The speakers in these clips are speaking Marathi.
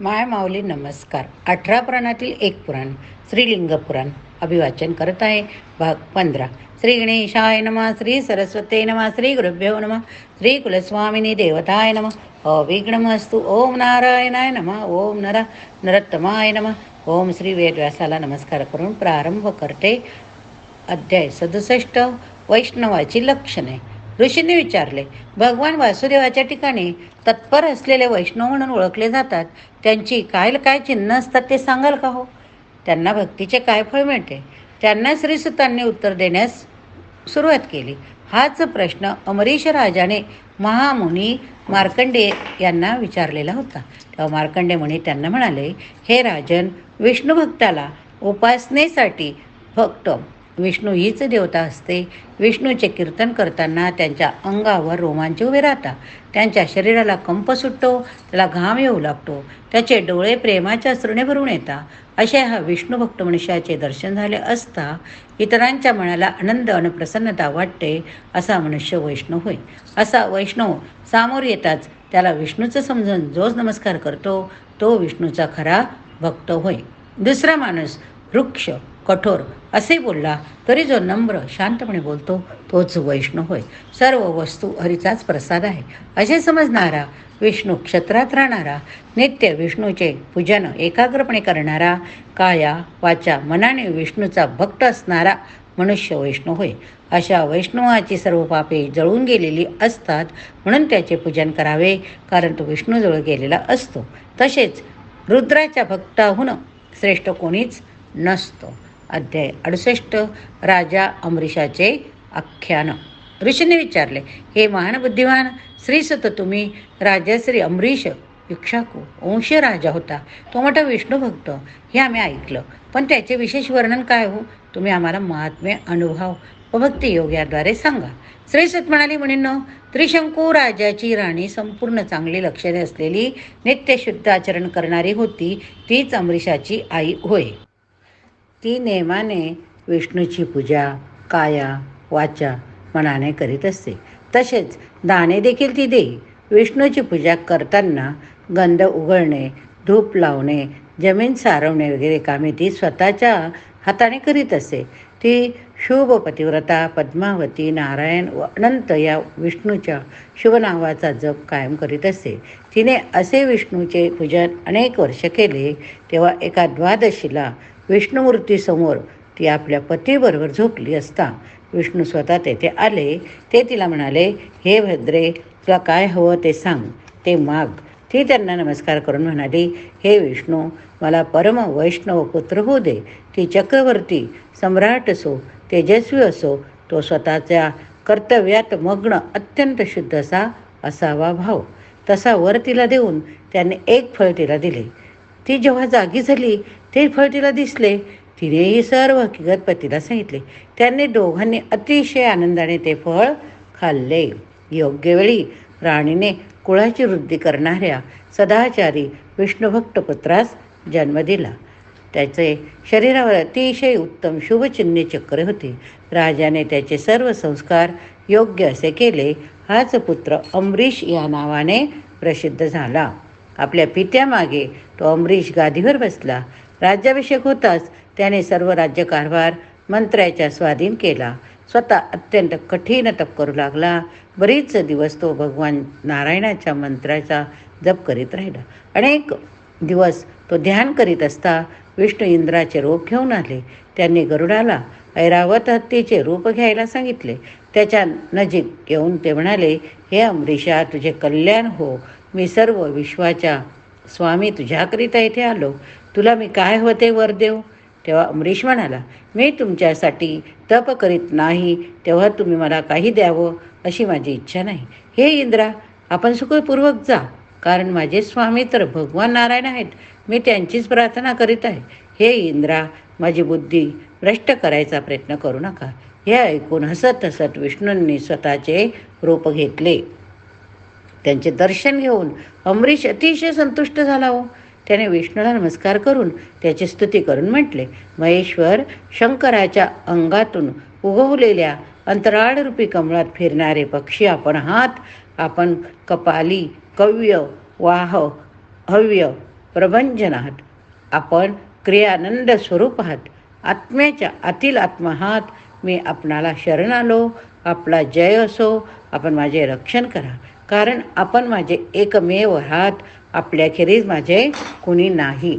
माय माऊली नमस्कार. 18 पुराणातील एक पुराण श्रीलिंग पुराण अभिवाचन करत आहे. भाग 15. श्री गणेशाय नमः, श्री सरस्वते नमः, श्री गुरुभ्यो नमः, श्री कुलस्वामिनी देवताय नमः. अविघ्नमस्तु. ओम नारायणाय नमः, ओम नरोत्तमाय नमः, ओम श्री वेदव्यासाला नमस्कार करून प्रारंभ करते. अध्याय 67. वैष्णवाची लक्षणे. ऋषींनी विचारले, भगवान वासुदेवाच्या ठिकाणी तत्पर असलेले वैष्णव म्हणून ओळखले जातात, त्यांची काय काय चिन्ह असतात ते सांगाल का हो? त्यांना भक्तीचे काय फळ मिळते? त्यांना श्रीसुतांनी उत्तर देण्यास सुरुवात केली. हाच प्रश्न अमरीश राजाने महामुनी मार्कंडे यांना विचारलेला होता. तेव्हा मार्कंडे मुनी त्यांना म्हणाले, हे राजन, विष्णू भक्ताला उपासनेसाठी फक्त विष्णू हीच देवता असते. विष्णूचे कीर्तन करताना त्यांच्या अंगावर रोमांच उभे राहतात, त्यांच्या शरीराला कंप सुटतो, त्याला घाम येऊ लागतो, त्याचे डोळे प्रेमाच्या अश्रूने भरून येतात. असे हा विष्णू भक्त मनुष्याचे दर्शन झाले असता इतरांच्या मनाला आनंद आणि प्रसन्नता वाटते, असा मनुष्य वैष्णव होय. असा वैष्णव सामोर येताच त्याला विष्णूचं समजून जोच नमस्कार करतो, तो विष्णूचा खरा भक्त होय. दुसरा माणूस वृक्ष, कठोर असे बोलला तरी जो नम्र शांतपणे बोलतो तोच वैष्णव होय. सर्व वस्तू हरीचाच प्रसाद आहे असे समजणारा, विष्णू क्षेत्रात राहणारा, नित्य विष्णूचे पूजन एकाग्रपणे करणारा, काया वाचा मनाने विष्णूचा भक्त असणारा मनुष्य वैष्णव होय. अशा वैष्णवाची सर्व पापे जळून गेलेली असतात, म्हणून त्याचे पूजन करावे, कारण तो विष्णूजवळ गेलेला असतो. तसेच रुद्राच्या भक्ताहून श्रेष्ठ कोणीच नसतो. अध्याय 68. राजा अमरीशाचे आख्यान. ऋषीने विचारले, हे महान बुद्धिमान श्रीसुत, तुम्ही राजश्री अमरीश इक्ष्वाकू वंशीय राजा होता. तो मोठा विष्णू भक्त, हे आम्ही ऐकलं, पण त्याचे विशेष वर्णन काय हो? तुम्ही आम्हाला महात्म्य, अनुभव व भक्तियोग याद्वारे सांगा. श्रीसुत म्हणाले, मुनींनो, त्रिशंकू राजाची राणी संपूर्ण चांगली लक्षणे असलेली, नित्य शुद्ध आचरण करणारी होती. तीच अमरीशाची आई होय. ती नेमाने विष्णूची पूजा काया वाचा मनाने करीत असते. तसेच दाने देखील ती देई. विष्णूची पूजा करताना गंध उघळणे, धूप लावणे, जमीन सारवणे वगैरे कामे ती स्वतःच्या हाताने करीत असते. ती शुभ पतिव्रता, पद्मावती, नारायण व अनंत या विष्णूच्या शुभ नावाचा जप कायम करीत असते. तिने असे विष्णूचे पूजन अनेक वर्ष केले. तेव्हा एका द्वादशीला विष्णुमूर्तीसमोर ती आपल्या पतीबरोबर झोपली असता विष्णू स्वतः तेथे आले. ते तिला म्हणाले, हे भद्रे, तुला काय हवं ते सांग, ते माग. ती त्यांना नमस्कार करून म्हणाली, हे विष्णू, मला परम वैष्णव पुत्र होऊ दे. ती चक्रवर्ती, सम्राट असो, तेजस्वी असो, तो स्वतःच्या कर्तव्यात मग्न, अत्यंत शुद्ध असावा भाव. तसा वर तिला देऊन त्याने एक फळ तिला दिले. ती जेव्हा जागी झाली ते फळ तिला दिसले. तिनेही सर्व हकीकत पतीला सांगितले. त्यांनी दोघांनी अतिशय आनंदाने ते फळ खाल्ले. योग्य वेळी राणीने कुळाची वृद्धी करणाऱ्या सदाचारी विष्णुभक्त पुत्रास जन्म दिला. त्याचे शरीरावर अतिशय उत्तम शुभचिन्हे चक्र होते. राजाने त्याचे सर्व संस्कार योग्य असे केले. हाच पुत्र अमरीश या नावाने प्रसिद्ध झाला. आपल्या पित्यामागे तो अमरीश गादीवर बसला. राज्याभिषेक होताच त्याने सर्व राज्यकारभार मंत्र्याच्या स्वाधीन केला. स्वतः अत्यंत कठीण तप करू लागला. बरीच दिवस तो भगवान नारायणाच्या मंत्राचा जप करीत राहिला. अनेक दिवस तो ध्यान करीत असता विष्णू इंद्राचे रूप घेऊन आले. त्यांनी गरुडाला ऐरावत हत्तीचे रूप घ्यायला सांगितले. त्याच्या नजीक येऊन ते म्हणाले, हे अमरीशा, तुझे कल्याण हो. मी सर्व विश्वाच्या स्वामी तुझ्याकरिता इथे आलो. तुला मी काय हवं ते वर देऊ? तेव्हा अमरीश म्हणाला, मी तुमच्यासाठी तप करीत नाही, तेव्हा तुम्ही मला काही द्यावं अशी माझी इच्छा नाही. हे इंद्रा, आपण सुखपूर्वक जा, कारण माझे स्वामी तर भगवान नारायण आहेत. मी त्यांचीच प्रार्थना करीत आहे. हे इंद्रा, माझी बुद्धी भ्रष्ट करायचा प्रयत्न करू नका. हे ऐकून हसत हसत विष्णूंनी स्वतःचे रूप घेतले. त्यांचे दर्शन घेऊन अमरीश अतिशय संतुष्ट झाला हो. त्याने विष्णूला नमस्कार करून त्याची स्तुती करून म्हटले, महेश्वर, शंकराच्या अंगातून उगवलेल्या अंतराळरूपी कमळात फिरणारे पक्षी आपण आहात. आपण कपाली, कव्य, वाह, हव्य प्रभंजन आहात. आपण क्रियानंद स्वरूप आहात. आत्म्याच्या आतील आत्मा आहात. मी आपणाला शरण आलो. आपला जय असो. आपण माझे रक्षण करा, कारण आपण माझे एकमेव आहात. आपल्याखेरीज माझे कुणी नाही.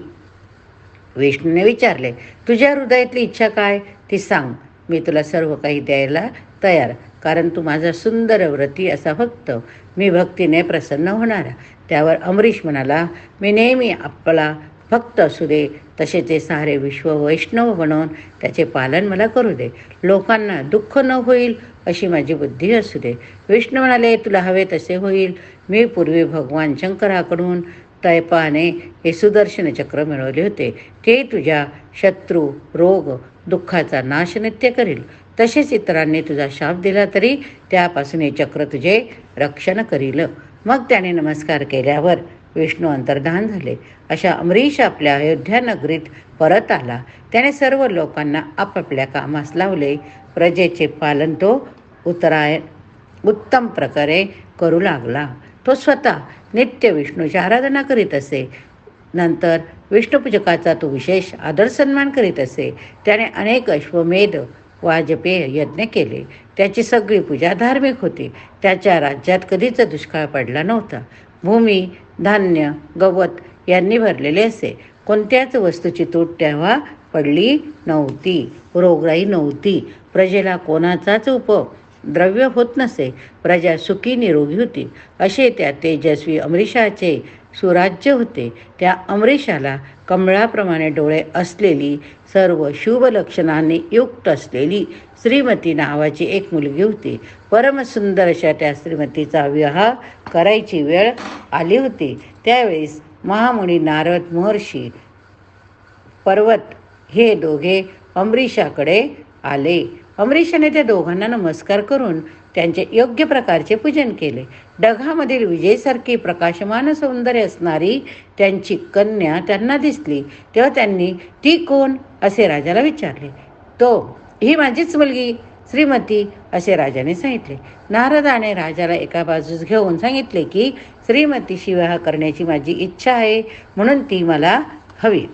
विष्णूने विचारले, तुझ्या हृदयातली इच्छा काय ती सांग. मी तुला सर्व काही द्यायला तयार, कारण तू माझा सुंदर व्रती असा भक्त, मी भक्तीने प्रसन्न होणारा. त्यावर अमरीश म्हणाला, मी नेहमी आपला भक्त असू दे, तसे ते सारे विश्व वैष्णव बनवून त्याचे पालन मला करू दे. लोकांना दुःख न होईल अशी माझी बुद्धी असू दे. विष्णू म्हणाले, तुला हवे तसे होईल. मी पूर्वी भगवान शंकराकडून तैपाने हे सुदर्शन चक्र मिळवले होते. ते तुझ्या शत्रू, रोग, दुःखाचा नाश नित्य करील. तसेच इतरांनी तुझा शाप दिला तरी त्यापासून हे चक्र तुझे रक्षण करील. मग त्याने नमस्कार केल्यावर विष्णू अंतर्धान झाले. अशा अमरीश आपल्या अयोध्या नगरीत परत आला. त्याने सर्व लोकांना आपापल्या कामास लावले. प्रजेचे पालन तो उत्तम प्रकारे करू लागला. तो स्वतः नित्य विष्णूची आराधना करीत असे. नंतर विष्णुपूजकाचा तो विशेष आदर सन्मान करीत असे. त्याने अनेक अश्वमेध वाजपेय यज्ञ केले. त्याची सगळी पूजा धार्मिक होती. त्याच्या राज्यात कधीच दुष्काळ पडला नव्हता. भूमी, धान्य, गवत यांनी भरलेले असे. कोणत्याच वस्तूची तूट तेव्हा पडली नव्हती. रोगराई नव्हती. प्रजेला कोणाचाच उपद्रव्य होत नसे. प्रजा सुखी निरोगी होती. असे त्या तेजस्वी अमरीशाचे सुराज्य होते. त्या अमरीशाला कमळाप्रमाणे डोळे असलेली, सर्व शुभ लक्षणांनी युक्त असलेली श्रीमती नावाची एक मुलगी होती. परमसुंदर अशा त्या श्रीमतीचा विवाह करायची वेळ आली होती. त्यावेळेस महामुनी नारद, महर्षी पर्वत हे दोघे अमरीशाकडे आले. अमरीशाने त्या दोघांना नमस्कार करून त्यांचे योग्य प्रकारचे पूजन केले. ढगामधील विजेसारखी प्रकाशमान सौंदर्य असणारी त्यांची कन्या त्यांना दिसली. तेव्हा त्यांनी, ती कोण असे राजाला विचारले. ही माझीच मुलगी श्रीमती असे राजाने सांगितले. नारदाने राजाला एका बाजूस घेऊन सांगितले की श्रीमतीशी विवाह करण्याची माझी इच्छा आहे, म्हणून ती मला हवी.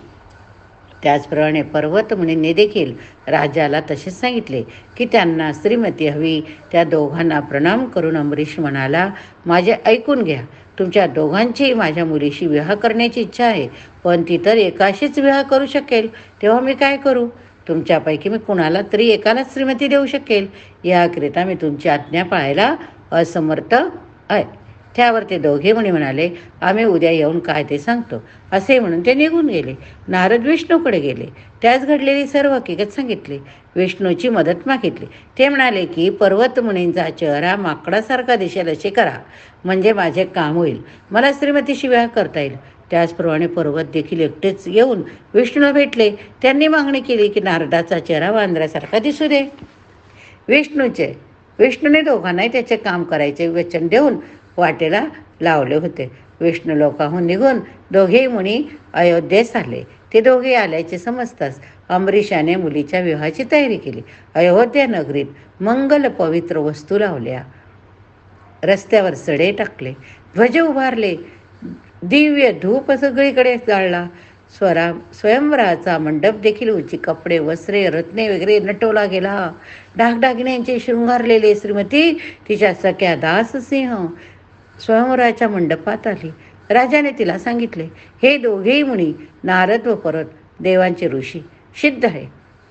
त्याचप्रमाणे पर्वत मुनींनी देखील राजाला तसेच सांगितले की त्यांना श्रीमती हवी. त्या दोघांना प्रणाम करून अमरीश म्हणाला, माझे ऐकून घ्या. तुमच्या दोघांचीही माझ्या मुलीशी विवाह करण्याची इच्छा आहे, पण ती तर एकाशीच विवाह करू शकेल. तेव्हा मी काय करू? तुमच्यापैकी मी कुणाला तरी एकालाच श्रीमती देऊ शकेल. याकरिता मी तुमची आज्ञा पाळायला असमर्थ आहे. त्यावर ते दोघे मुनी म्हणाले, आम्ही उद्या येऊन काय ते सांगतो. असे म्हणून ते निघून गेले. नारद विष्णूकडे गेले. त्याच घडलेली सर्व हकीकत सांगितली. विष्णूची मदत मागितली. ते म्हणाले की पर्वत मुनींचा चेहरा माकडासारखा दिसेल असे करा, म्हणजे माझे काम होईल. मला श्रीमतीशी विवाह करता येईल. त्याचप्रमाणे पर्वत देखील एकटेच येऊन विष्णूला भेटले. त्यांनी मागणी केली की नारदाचा चेहरा वांद्र्यासारखा दिसू दे. विष्णूने दोघांनाही त्याचे काम करायचे वचन देऊन वाटेला लावले होते. विष्णू लोकाहून निघून दोघेही मुनी अयोध्येस आले. ते दोघे आल्याचे समजताच अमरीशाने मुलीच्या विवाहाची तयारी केली. अयोध्या नगरीत मंगल पवित्र वस्तू लावल्या. रस्त्यावर सडे टाकले, ध्वज उभारले, दिव्य धूप सगळीकडे जाळला. स्वयंवराचा मंडप देखील उंची कपडे, वस्त्रे, रत्ने वगैरे नटवला गेला. डागडागिन्यांचे शृंगारलेले श्रीमती तिच्या सख्या दाससिंह स्वयंवराच्या मंडपात आली. राजाने तिला सांगितले, हे दोघेही मुनी नारद व पर्वत देवांचे ऋषी सिद्ध आहे,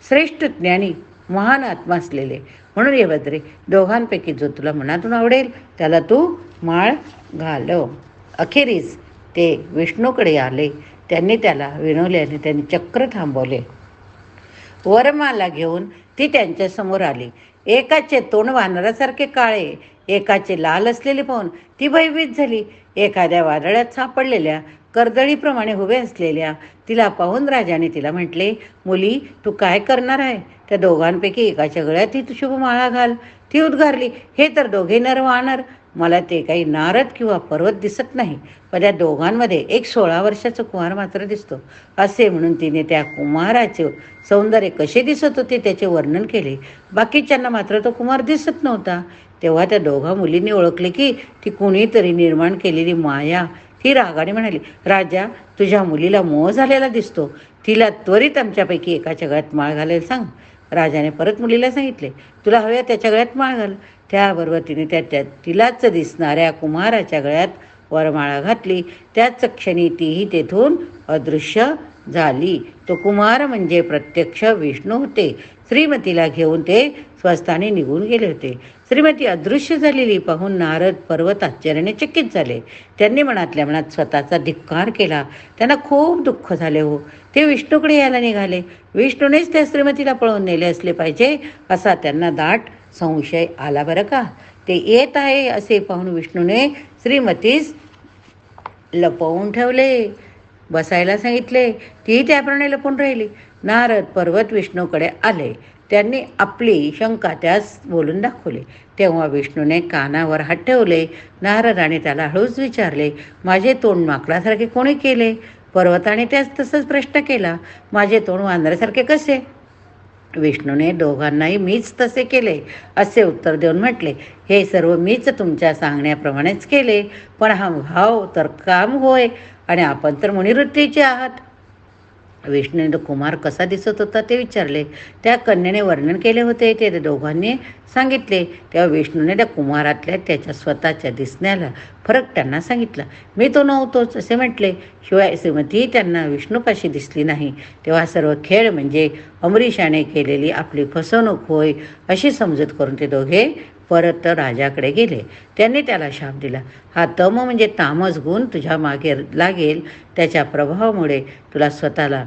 श्रेष्ठ ज्ञानी, महान आत्मा असलेले. म्हणून हे भद्रे, दोघांपैकी जो तुला मनातून आवडेल त्याला तू माळ घालव. अखेरीस ते विष्णूकडे आले. त्यांनी त्याला विनवल्याने त्यांनी चक्र थांबवले. वरमाला घेऊन ती त्यांच्यासमोर आली. एकाचे तोंड वानरासारखे काळे, एकाचे लाल असलेले पाहून ती भयभीत झाली. एखाद्या वादळात सापडलेल्या कर्दळीप्रमाणे उभे असलेल्या तिला पाहून राजाने तिला म्हटले, मुली, तू काय करणार आहे? त्या दोघांपैकी एकाच्या गळ्यात ही शुभ माळा घाल. ती उद्गारली, हे तर दोघे नर वानर, मला ते काही नारद किंवा पर्वत दिसत नाही, पण त्या दोघांमध्ये एक 16 वर्षाचा कुमार मात्र दिसतो. असे म्हणून तिने त्या कुमाराचे सौंदर्य कसे दिसत होते त्याचे वर्णन केले. बाकीच्यांना मात्र तो कुमार दिसत नव्हता. तेव्हा त्या दोघा मुलींनी ओळखले की ती कुणीतरी निर्माण केलेली माया ती रागाने म्हणाली, राजा, तुझ्या मुलीला मोह झालेला दिसतो. तिला त्वरित आमच्यापैकी एकाच्या गळ्यात माळ घालायला सांग. राजाने परत मुलीला सांगितले, तुला हव्या त्याच्या गळ्यात माळ घाल. त्याबरोबर तिने तिलाच दिसणाऱ्या कुमाराच्या गळ्यात वरमाळा घातली. त्याच क्षणी तीही तेथून अदृश्य झाली. तो कुमार म्हणजे प्रत्यक्ष विष्णू होते. श्रीमतीला घेऊन ते स्वस्थानी निघून गेले होते. श्रीमती अदृश्य झालेली पाहून नारद पर्वत आश्चर्याने चकित झाले. त्यांनी मनातल्या मनात स्वतःचा धिक्कार केला. त्यांना खूप दुःख झाले हो. ते विष्णूकडे यायला निघाले. विष्णूनेच त्या श्रीमतीला पळवून नेले असले पाहिजे असा त्यांना दाट संशय आला बरं का. ते येत आहे असे पाहून विष्णूने श्रीमतीस लपवून ठेवले. बसायला सांगितले. ती त्याप्रमाणे लपून राहिली. नारद पर्वत विष्णूकडे आले. त्यांनी आपली शंका त्यास बोलून दाखवली. तेव्हा विष्णूने कानावर हात ठेवले. नारदाने त्याला हळूच विचारले, माझे तोंड माकडासारखे कोणी केले? पर्वताने त्यास तसंच प्रश्न केला, माझे तोंड वानरासारखे कसे? विष्णूने दोघांनाही मीच तसे केले असे उत्तर देऊन म्हटले, हे सर्व मीच तुमच्या सांगण्याप्रमाणेच केले, पण हा भाव तर काम होय आणि आपण तर मुनिवृत्तीचे आहात. विष्णूने तो कुमार कसा दिसत होता ते विचारले. त्या कन्येने वर्णन केले होते ते दोघांनी सांगितले. तेव्हा विष्णूने त्या कुमारातल्या त्याच्या स्वतःच्या दिसण्याला फरक त्यांना सांगितला. मी तो नव्हतोच असे म्हटले. शिवाय श्रीमती त्यांना विष्णूपाशी दिसली नाही. तेव्हा सर्व खेळ म्हणजे अमरीशाने केलेली आपली फसवणूक होय अशी समजूत करून ते दोघे परत राजाकडे गेले. त्यांनी त्याला शाप दिला, हा तम म्हणजे तामस गुण तुझ्या मागे लागेल. त्याच्या प्रभावामुळे तुला स्वतःला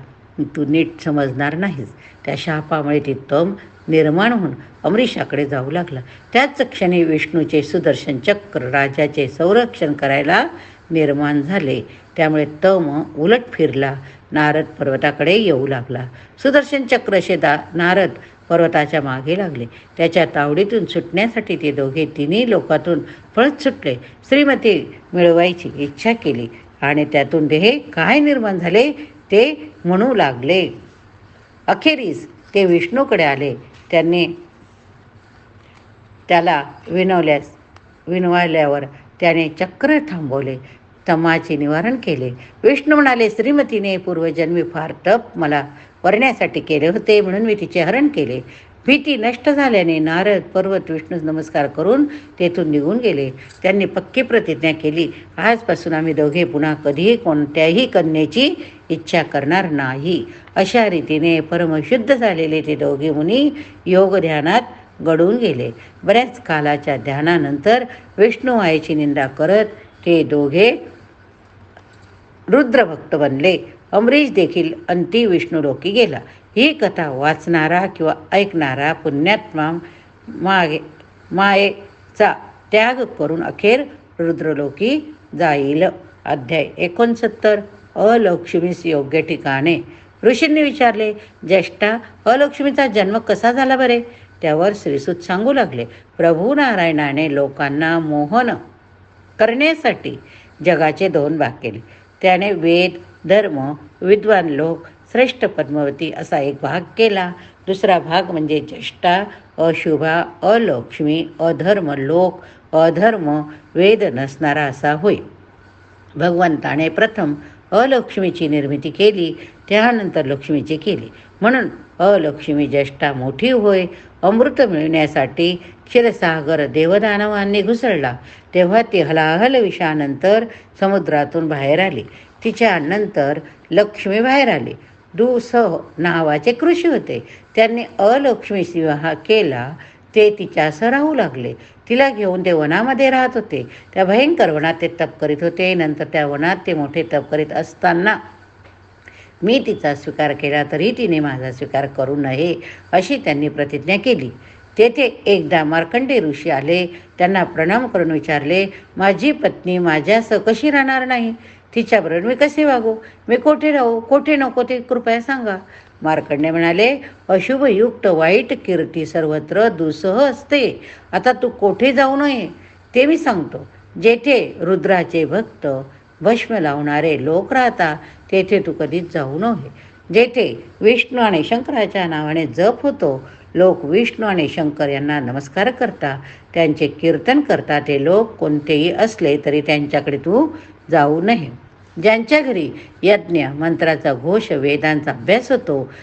तू नीट समजणार नाहीस. त्या शापामुळे ती तम निर्माण होऊन अमरीशाकडे जाऊ लागला. त्याच क्षणी विष्णूचे सुदर्शन चक्र राजाचे संरक्षण करायला निर्माण झाले. त्यामुळे तम उलट फिरला, नारद पर्वताकडे येऊ लागला. सुदर्शन चक्रशे नारद पर्वताच्या मागे लागले. त्याच्या तावडीतून सुटण्यासाठी ते दोघे तिन्ही लोकातून पळत सुटले. श्रीमती मिळवायची इच्छा केली आणि त्यातून हे काय निर्माण झाले ते म्हणू लागले. अखेरीस ते विष्णूकडे आले. त्यांनी त्याला विनवाल्यावर त्याने चक्र थांबवले, तमाचे निवारण केले. विष्णू म्हणाले, श्रीमतीने पूर्वजन्मी फार तप मला वरण्यासाठी केले होते म्हणून मी तिचे हरण केले. भीती नष्ट झाल्याने नारद पर्वत विष्णूस नमस्कार करून तेथून निघून गेले. त्यांनी पक्की प्रतिज्ञा केली, आजपासून आम्ही दोघे पुन्हा कधीही कोणत्याही कन्येची इच्छा करणार नाही. अशा रीतीने परमशुद्ध झालेले ते दोघे मुनी योग ध्यानात गढून गेले. बऱ्याच कालाच्या ध्यानानंतर विष्णू आईची निंदा करत ते दोघे रुद्रभक्त बनले. अमरीश देखील अंती विष्णुलोकी गेला. ही कथा वाचणारा किंवा ऐकणारा पुण्यात्मा मायेचा त्याग करून अखेर रुद्रलोकी जाईल. अध्याय 69. अलक्ष्मीस योग्य ठिकाणे. ऋषींनी विचारले, ज्येष्ठा, अलक्ष्मीचा जन्म कसा झाला बरे? त्यावर श्रीसूत सांगू लागले, प्रभू नारायणाने लोकांना मोहन करण्यासाठी जगाचे 2 भाग केले. त्याने वेद, धर्म, विद्वान लोक, श्रेष्ठ पद्मावती असा एक भाग केला. दुसरा भाग म्हणजे ज्येष्ठा, अशुभा, अलक्ष्मी, अधर्म लोक, अधर्म वेद नसणारा असा होय. भगवंताने प्रथम अलक्ष्मीची निर्मिती केली, त्यानंतर लक्ष्मीची केली. म्हणून अलक्ष्मी ज्येष्ठा मोठी होय. अमृत मिळण्यासाठी क्षीरसागर देवदानवांनी घुसळला. तेव्हा ती हलाहल विषानंतर समुद्रातून बाहेर आली. तिच्या नंतर लक्ष्मी बाहेर आली. दुसह नावाचे ऋषी होते. त्यांनी अलक्ष्मीस विवाह केला. ते तिच्यासह राहू लागले. तिला घेऊन ते वनामध्ये राहत होते. त्या भयंकर वनात ते तप करीत होते. नंतर त्या वनात ते मोठे तप करीत असताना मी तिचा स्वीकार केला तरी तिने माझा स्वीकार करू नये अशी त्यांनी प्रतिज्ञा केली. तेथे एकदा मार्कंडे ऋषी आले. त्यांना प्रणाम करून विचारले, माझी पत्नी माझ्यासह कशी राहणार नाही? तिच्याबरोबर मी कसे वागू? मी कोठे राहू, कोठे नको ते कृपया सांगा. मार्कंडे म्हणाले, अशुभयुक्त वाईट कीर्ती सर्वत्र दुसह असते. आता तू कोठे जाऊ नये ते मी सांगतो. जेथे रुद्राचे भक्त भस्म लावणारे लोक राहतात तेथे तू कधीच जाऊ नये. जेथे विष्णू आणि शंकराच्या नावाने जप होतो, लोक विष्णू आणि शंकर यांना नमस्कार करतात, त्यांचे कीर्तन करतात, ते लोक कोणतेही असले तरी त्यांच्याकडे तू जाऊ नये. ज्यांच्या घरी यज्ञ, मंत्राचा घोष, वेदांचा अभ्यास होतो,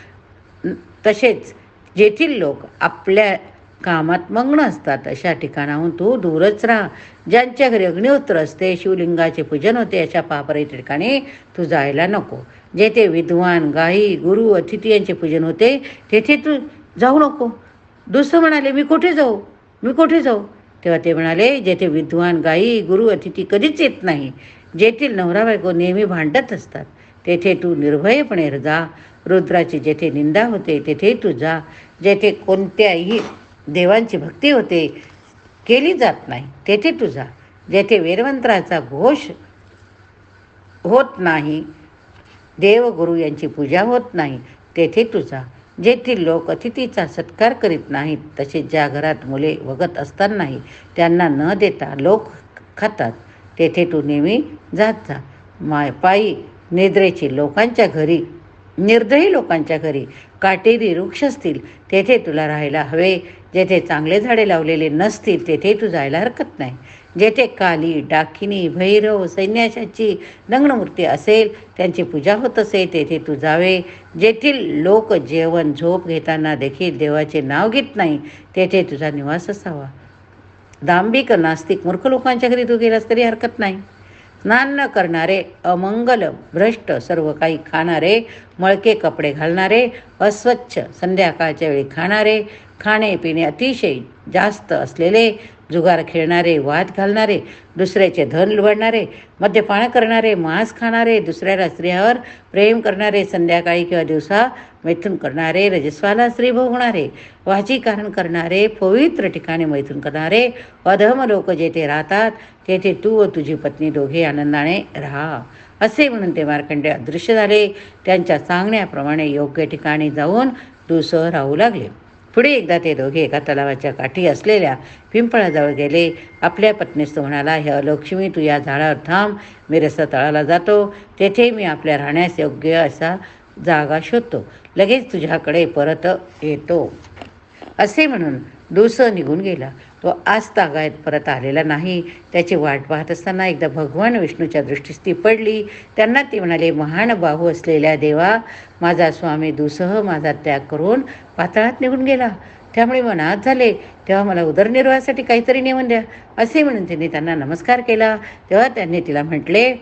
तसेच जेथील लोक आपल्या कामात मग्न असतात अशा ठिकाणाहून तू दूरच राहा. ज्यांच्या घरी अग्निहोत्र असते, शिवलिंगाचे पूजन होते, अशा पापरी ठिकाणी तू जायला नको. जेथे विद्वान, गायी, गुरु, अतिथी यांचे पूजन होते तेथे तू जाऊ नको. दुसरं म्हणाले, मी कुठे जाऊ, मी कुठे जाऊ? तेव्हा ते म्हणाले, जेथे विद्वान, गायी, गुरु, अतिथी कधीच येत नाही, जेथील नवरा बायको नेहमी भांडत असतात, तेथे तू निर्भयपणे जा. रुद्राची जेथे निंदा होते तेथे तू जा. जेथे कोणत्याही देवांची भक्ती होते, केली जात नाही, तेथे तू जा. जेथे वेदमंत्राचा घोष होत नाही, देवगुरु यांची पूजा होत नाही, तेथे तू जा. जेथील लोक अतिथीचा सत्कार करीत नाहीत, तसेच ज्या घरात मुले वगत असतानाही त्यांना न देता लोक खातात, तेथे तू नेहमी जात जा. पायी निद्रेची लोकांच्या घरी, निर्दयी लोकांच्या घरी काटेरी वृक्ष असतील तेथे तुला राहायला हवे. जेथे चांगले झाडे लावलेले नसतील तेथे तू जायला हरकत नाही. जेथे काली, डाकिनी, भैरव, सैन्याशाची नग्नमूर्ती असेल, त्यांची पूजा होत असेल, तेथे तू जावे. जेथील लोक जेवण झोप घेताना देखील देवाचे नाव घेत नाही, तेथे तुझा निवास असावा. दांभिक, नास्तिक, मूर्ख लोकांच्या घरी तू गेलास तरी हरकत नाही. स्नान न करणारे, अमंगल, भ्रष्ट, सर्व काही खाणारे, मळके कपडे घालणारे, अस्वच्छ, संध्याकाळच्या वेळी खाणारे, खाणे पिणे अतिशय जास्त असलेले, जुगार खेळणारे, वाद घालणारे, दुसऱ्याचे धन लुबाडणारे, मद्यपान करणारे, मांस खाणारे, दुसऱ्याला स्त्रियावर प्रेम करणारे, संध्याकाळी किंवा दिवसा मैथून करणारे, रजस्वाला स्त्री भोगणारे, वाचीकरण करणारे, पवित्र ठिकाणी मैथून करणारे, अधम लोक जेथे राहतात तेथे तू व तुझी पत्नी दोघे आनंदाने राहा. असे म्हणून ते मार्कंडेय अदृश्य झाले. त्यांच्या सांगण्याप्रमाणे योग्य ठिकाणी जाऊन दुसर राहू लागले. पुढे एकदा ते दोघे एका तलावाच्या काठी असलेल्या पिंपळाजवळ गेले. आपल्या पत्नीस तो म्हणाला, हे अलक्ष्मी, तू या झाडावर थांब, मी रस्ता तळाला जातो, तेथे मी आपल्या राहण्यास योग्य असा जागा शोधतो, लगेच तुझ्याकडे परत येतो. असे म्हणून दुस निघून गेला. तो आज तागायत परत आलेला नाही. त्याची वाट पाहत असताना एकदा भगवान विष्णूच्या दृष्टीस ती पडली. त्यांना ते म्हणाले, महान बाहू असलेल्या देवा, माझा स्वामी दुसह माझा त्याग करून पाताळात निघून गेला, त्यामुळे मनात झाले, तेव्हा मला उदरनिर्वाहासाठी काहीतरी नेमून द्या. असे म्हणून तिने त्यांना नमस्कार केला. तेव्हा त्यांनी तिला म्हटले,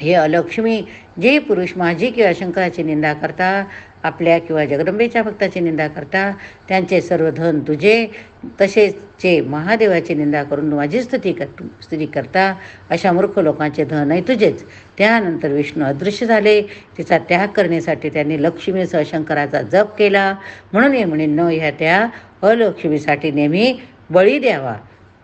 हे अलक्ष्मी, जे पुरुष माझी किंवा शंकराची निंदा करता, आपल्या किंवा जगदंबेच्या भक्ताची निंदा करता, त्यांचे सर्व धन तुझे, तसेच जे महादेवाची निंदा करून माझी स्तुती करता, अशा मूर्ख लोकांचे धनही तुझेच. त्यानंतर विष्णू अदृश्य झाले. तिचा त्याग करण्यासाठी त्यांनी लक्ष्मीसह शंकराचा जप केला. म्हणून हे म्हणून ह्या त्या अलक्ष्मीसाठी नेहमी बळी द्यावा.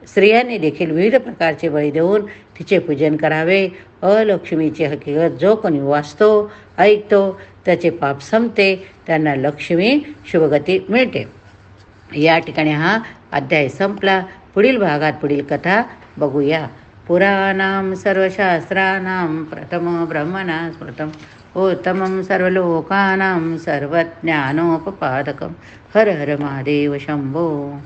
स्त्रियांनी देखील विविध प्रकारचे बळी देऊन तिचे पूजन करावे. अलक्ष्मीची हकीकत जो कोणी वाचतो, ऐकतो, त्याचे पाप संपते, त्यांना लक्ष्मी शुभगती मिळते. या ठिकाणी हा अध्याय संपला. पुढील भागात पुढील कथा बघूया. पुराणां सर्वशास्त्राणां प्रथम ब्रह्मणा स्मृतम् उत्तमं सर्वलोकानां सर्वज्ञानोपपादकं. हर हर महादेव शंभो.